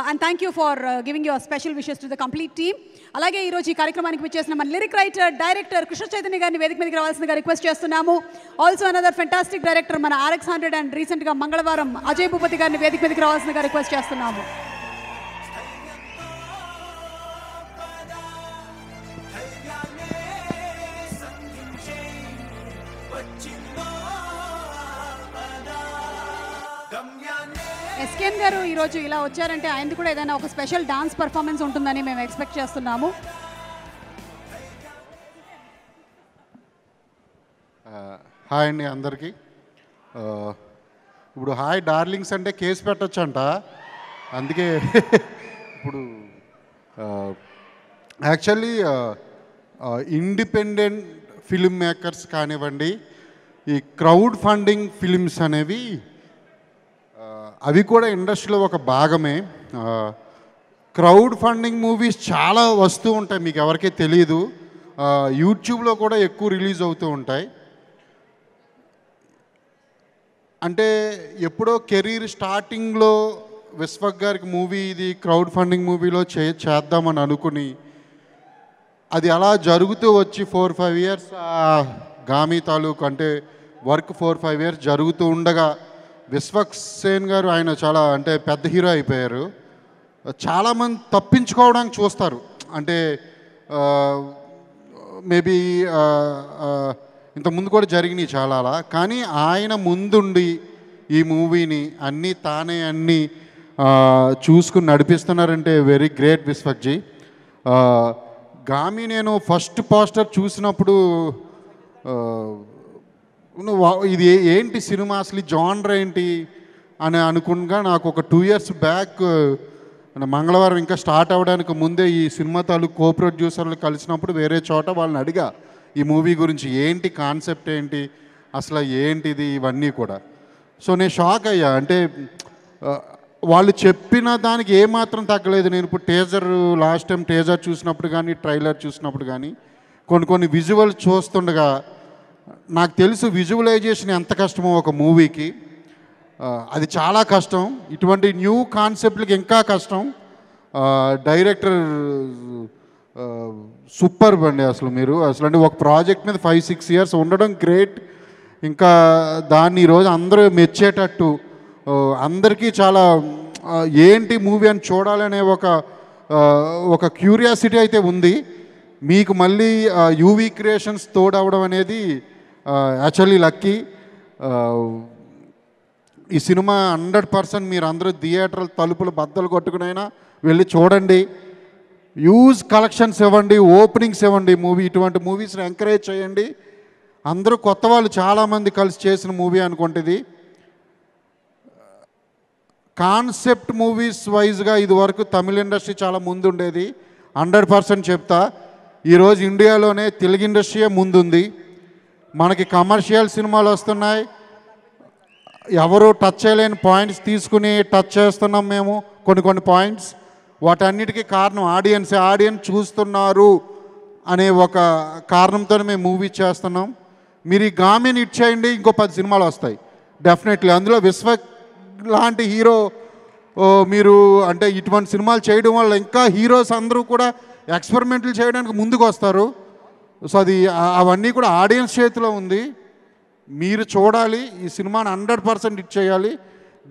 And thank you for giving your special wishes to the complete team. అలాగే ఈరోజు ఈ కార్యక్రమానికి విచ్చేసిన మన lyric writer director Krishna Chaitanya గారిని వేదిక మీదకి రావాల్సిందిగా రిక్వెస్ట్ చేస్తున్నాము. ఆల్సో అనదర్ ఫెంటాస్టిక్ డైరెక్టర్ మన RX100 అండ్ రీసెంట్గా మంగళవారం అజయ్ భూపతి గారిని వేదిక మీదకి రావాల్సిందిగా రిక్వెస్ట్ చేస్తున్నాము. ఎస్కేఎన్ గారు ఈరోజు ఇలా వచ్చారంటే ఆయనది కూడా ఏదైనా ఒక స్పెషల్ డాన్స్ పర్ఫార్మెన్స్ ఉంటుందని మేము ఎక్స్పెక్ట్ చేస్తున్నాము. హాయ్ అండి అందరికీ. ఇప్పుడు హాయ్ డార్లింగ్స్ అంటే కేసు పెట్టచ్చంట, అందుకే ఇప్పుడు యాక్చువల్లీ ఇండిపెండెంట్ ఫిల్మ్ మేకర్స్ కానివ్వండి, ఈ క్రౌడ్ ఫండింగ్ ఫిలిమ్స్ అనేవి అవి కూడా ఇండస్ట్రీలో ఒక భాగమే. క్రౌడ్ ఫండింగ్ మూవీస్ చాలా వస్తూ ఉంటాయి, మీకు ఎవరికీ తెలియదు. యూట్యూబ్లో కూడా ఎక్కువ రిలీజ్ అవుతూ ఉంటాయి. అంటే ఎప్పుడో కెరీర్ స్టార్టింగ్లో విశ్వక్ గారికి మూవీ ఇది క్రౌడ్ ఫండింగ్ మూవీలో చేద్దామని అనుకుని అది అలా జరుగుతూ వచ్చి 4-5 ఇయర్స్ గామి తాలూకు అంటే వర్క్ 4-5 ఇయర్స్ జరుగుతూ ఉండగా విశ్వక్ సేన్ గారు ఆయన చాలా అంటే పెద్ద హీరో అయిపోయారు. చాలామంది తప్పించుకోవడానికి చూస్తారు, అంటే మేబీ ఇంతకుముందు కూడా జరిగినాయి చాలా అలా. కానీ ఆయన ముందుండి ఈ మూవీని అన్నీ చూసుకుని నడిపిస్తున్నారంటే వెరీ గ్రేట్ విశ్వక్జీ. గామి నేను ఫస్ట్ పోస్టర్ చూసినప్పుడు ఇది ఏంటి సినిమా, అసలు జానర్ ఏంటి అని అనుకున్నా. నాకు ఒక 2 ఇయర్స్ బ్యాక్ మంగళవారం ఇంకా స్టార్ట్ అవ్వడానికి ముందే ఈ సినిమా తాలూకు కో ప్రొడ్యూసర్లు కలిసినప్పుడు వేరే చోట వాళ్ళని అడిగా ఈ మూవీ గురించి, ఏంటి కాన్సెప్ట్ ఏంటి అసలు ఏంటిది ఇవన్నీ కూడా. సో నేను షాక్ అయ్యా. అంటే వాళ్ళు చెప్పిన దానికి ఏమాత్రం తగ్గలేదు. నేను ఇప్పుడు లాస్ట్ టైం టేజర్ చూసినప్పుడు కానీ ట్రైలర్ చూసినప్పుడు కానీ కొన్ని విజువల్ చూస్తుండగా నాకు తెలుసు విజువలైజేషన్ ఎంత కష్టమో ఒక మూవీకి. అది చాలా కష్టం, ఇటువంటి న్యూ కాన్సెప్ట్లకి ఇంకా కష్టం. డైరెక్టర్ సూపర్ అండి అసలు. మీరు అసలు అంటే ఒక ప్రాజెక్ట్ మీద 5-6 ఇయర్స్ ఉండడం గ్రేట్. ఇంకా దాన్ని ఈరోజు అందరూ మెచ్చేటట్టు అందరికీ చాలా ఏంటి మూవీ అని చూడాలనే ఒక క్యూరియాసిటీ అయితే ఉంది. మీకు మళ్ళీ యూవీ క్రియేషన్స్ తోడవడం అనేది యాక్చువల్లీ లక్కీ. ఈ సినిమా 100% మీరు అందరూ థియేటర్ తలుపులు బద్దలు కొట్టుకునైనా వెళ్ళి చూడండి. యూజ్ కలెక్షన్స్ ఇవ్వండి, ఓపెనింగ్స్ ఇవ్వండి. ఇటువంటి మూవీస్ని ఎంకరేజ్ చేయండి. అందరూ కొత్త వాళ్ళు చాలామంది కలిసి చేసిన మూవీ అనుకుంటుంది. కాన్సెప్ట్ మూవీస్ వైజ్గా ఇదివరకు తమిళ ఇండస్ట్రీ చాలా ముందు ఉండేది, 100% చెప్తా. ఈరోజు ఇండియాలోనే తెలుగు ఇండస్ట్రీయే ముందుంది. మనకి కమర్షియల్ సినిమాలు వస్తున్నాయి, ఎవరు టచ్ చేయలేని పాయింట్స్ తీసుకుని టచ్ చేస్తున్నాం మేము కొన్ని పాయింట్స్. వాటన్నిటికీ కారణం ఆడియన్స్ చూస్తున్నారు అనే ఒక కారణంతో మేము మూవీ చేస్తున్నాం. మీరు ఈ గామిని హిట్ చేయండి, ఇంకో 10 సినిమాలు వస్తాయి డెఫినెట్లీ. అందులో విశ్వక్ లాంటి హీరో మీరు అంటే ఇటువంటి సినిమాలు చేయడం వల్ల ఇంకా హీరోస్ అందరూ కూడా ఎక్స్పెరిమెంట్లు చేయడానికి ముందుకు వస్తారు. సో అవన్నీ కూడా ఆడియన్స్ చేతిలో ఉంది. మీరు చూడాలి, ఈ సినిమాని 100% హిట్ చేయాలి.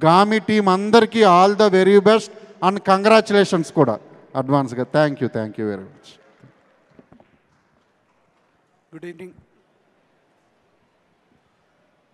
గామి టీం అందరికీ all the very best and congratulations కూడా అడ్వాన్స్గా. Thank you very much. Good evening